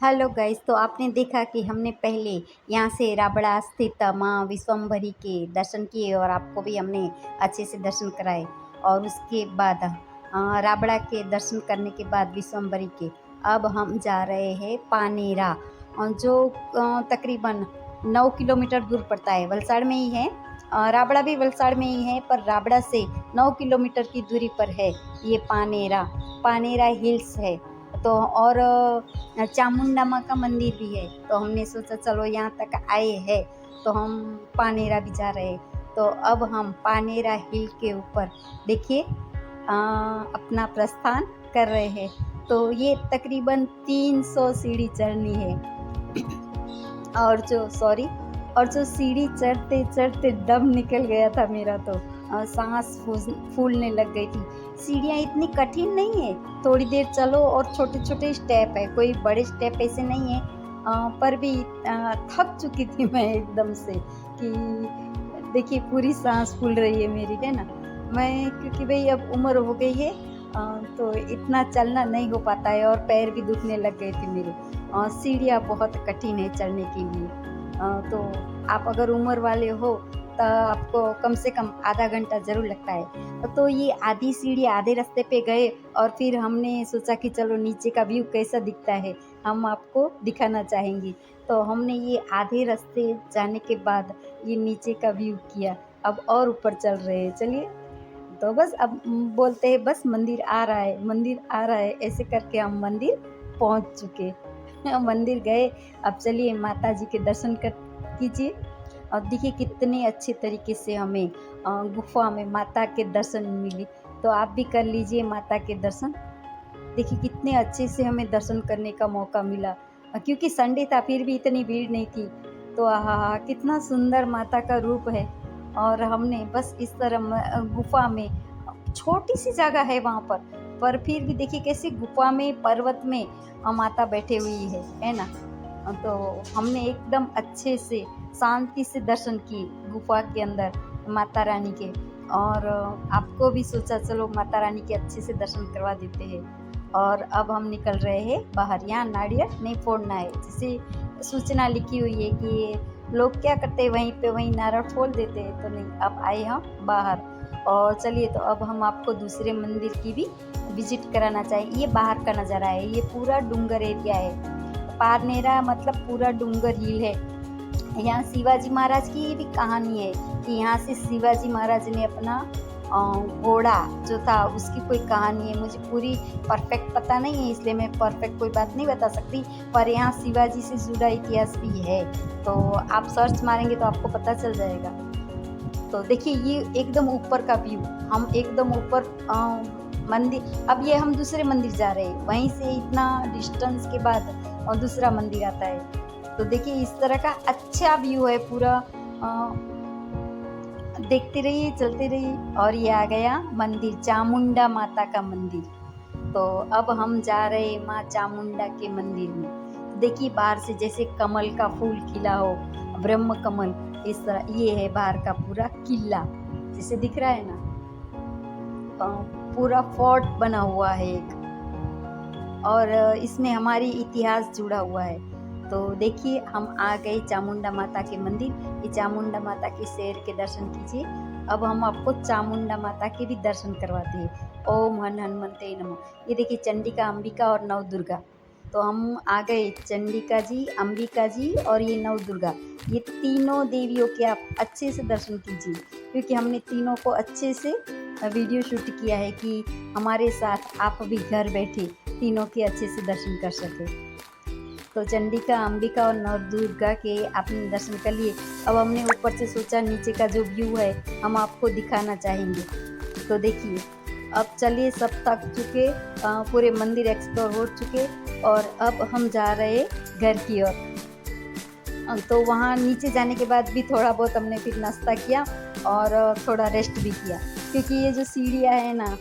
Hello guys, तो आपने देखा कि हमने पहले यहाँ से राबड़ा स्थित माँ विश्वम्भरी के दर्शन किए और आपको भी हमने अच्छे से दर्शन कराए। और उसके बाद राबड़ा के दर्शन करने के बाद विश्वम्भरी के अब हम जा रहे हैं पानेरा, जो तकरीबन 9 किलोमीटर दूर पड़ता है, वलसाड़ में ही है। राबड़ा भी वलसाड़ में ही है, पर राबड़ा से 9 किलोमीटर की दूरी पर है ये पानेरा। पानेरा हिल्स है। तो और चामुंडा माँ का मंदिर भी है, तो हमने सोचा चलो यहाँ तक आए हैं तो हम पानेरा भी जा रहे हैं। तो अब हम पानेरा हिल के ऊपर देखिए अपना प्रस्थान कर रहे हैं। तो ये तकरीबन 300 सीढ़ी चढ़नी है। और जो सीढ़ी चढ़ते चढ़ते दम निकल गया था मेरा, तो सांस फूलने लग गई थी। सीढ़ियाँ इतनी कठिन नहीं है, थोड़ी देर चलो और छोटे छोटे स्टेप है, कोई बड़े स्टेप ऐसे नहीं है। पर भी थक चुकी थी मैं एकदम से कि देखिए पूरी सांस फूल रही है मेरी, है ना। मैं क्योंकि भाई अब उम्र हो गई है, तो इतना चलना नहीं हो पाता है और पैर भी दुखने लग गए थे मेरे। सीढ़ियाँ बहुत कठिन है चढ़ने के लिए। तो आप अगर उम्र वाले हो तो आपको कम से कम आधा घंटा ज़रूर लगता है। तो ये आधी सीढ़ी आधे रास्ते पे गए और फिर हमने सोचा कि चलो नीचे का व्यू कैसा दिखता है, हम आपको दिखाना चाहेंगे। तो हमने ये आधे रास्ते जाने के बाद ये नीचे का व्यू किया। अब और ऊपर चल रहे हैं, चलिए। तो बस अब बोलते हैं बस मंदिर आ रहा है, मंदिर आ रहा है, ऐसे करके हम मंदिर पहुंच चुके। मंदिर गए। अब चलिए माता जी के दर्शन कर कीजिए। और देखिए कितने अच्छे तरीके से हमें गुफा में माता के दर्शन मिली। तो आप भी कर लीजिए माता के दर्शन। देखिए कितने अच्छे से हमें दर्शन करने का मौका मिला, क्योंकि संडे था फिर भी इतनी भीड़ नहीं थी। तो आहा कितना सुंदर माता का रूप है। और हमने बस इस तरह गुफा में, छोटी सी जगह है वहाँ पर फिर भी देखिए कैसे गुफा में पर्वत में माता बैठे हुई है ना। तो हमने एकदम अच्छे से शांति से दर्शन किए गुफा के अंदर माता रानी के। और आपको भी सोचा चलो माता रानी के अच्छे से दर्शन करवा देते हैं। और अब हम निकल रहे हैं बाहर। यहाँ नारियल नहीं फोड़ना है, जैसे सूचना लिखी हुई है कि लोग क्या करते हैं वहीं नारियल फोड़ देते हैं, तो नहीं, अब आए हम बाहर। और चलिए तो अब हम आपको दूसरे मंदिर की भी विजिट कराना चाहिए। ये बाहर का नज़ारा है, ये पूरा डूंगर एरिया है। पारनेरा मतलब पूरा डूंगर हिल है। यहाँ शिवाजी महाराज की भी कहानी है कि यहाँ से शिवाजी महाराज ने अपना घोड़ा जो था उसकी कोई कहानी है। मुझे पूरी परफेक्ट पता नहीं है, इसलिए मैं परफेक्ट कोई बात नहीं बता सकती, पर यहाँ शिवाजी से जुड़ा इतिहास भी है। तो आप सर्च मारेंगे तो आपको पता चल जाएगा। तो देखिए ये एकदम ऊपर का व्यू, हम एकदम ऊपर मंदिर। अब ये हम दूसरे मंदिर जा रहे हैं, वहीं से इतना डिस्टेंस के बाद और दूसरा मंदिर आता है। तो देखिए इस तरह का अच्छा व्यू है पूरा। देखते रहिए, चलते रहिए। और ये आ गया मंदिर, चामुंडा माता का मंदिर। तो अब हम जा रहे हैं माँ चामुंडा के मंदिर में। देखिए बाहर से जैसे कमल का फूल खिला हो, ब्रह्म कमल, इस तरह ये है बाहर का पूरा किला, जैसे दिख रहा है ना। पूरा फोर्ट बना हुआ है एक, और इसमें हमारी इतिहास जुड़ा हुआ है। तो देखिए हम आ गए चामुंडा माता के मंदिर। ये चामुंडा माता के शेर के दर्शन कीजिए। अब हम आपको चामुंडा माता के भी दर्शन करवाते हैं। ओम हन हनुमते नमः। ये देखिए चंडिका, अंबिका और नव दुर्गा। तो हम आ गए चंडिका जी, अंबिका जी और ये नव दुर्गा। ये तीनों देवियों के आप अच्छे से दर्शन कीजिए, क्योंकि हमने तीनों को अच्छे से वीडियो शूट किया है कि हमारे साथ आप भी घर बैठे तीनों के अच्छे से दर्शन कर सके। तो चंडिका, अंबिका और नव दुर्गा के आपने दर्शन कर लिए। अब हमने ऊपर से सोचा नीचे का जो व्यू है हम आपको दिखाना चाहेंगे। तो देखिए अब चलिए, सब थक चुके, पूरे मंदिर एक्सप्लोर हो चुके, और अब हम जा रहे घर की ओर। तो वहाँ नीचे जाने के बाद भी थोड़ा बहुत हमने फिर नाश्ता किया और थोड़ा रेस्ट भी किया, क्योंकि ये जो सीढ़ियाँ है ना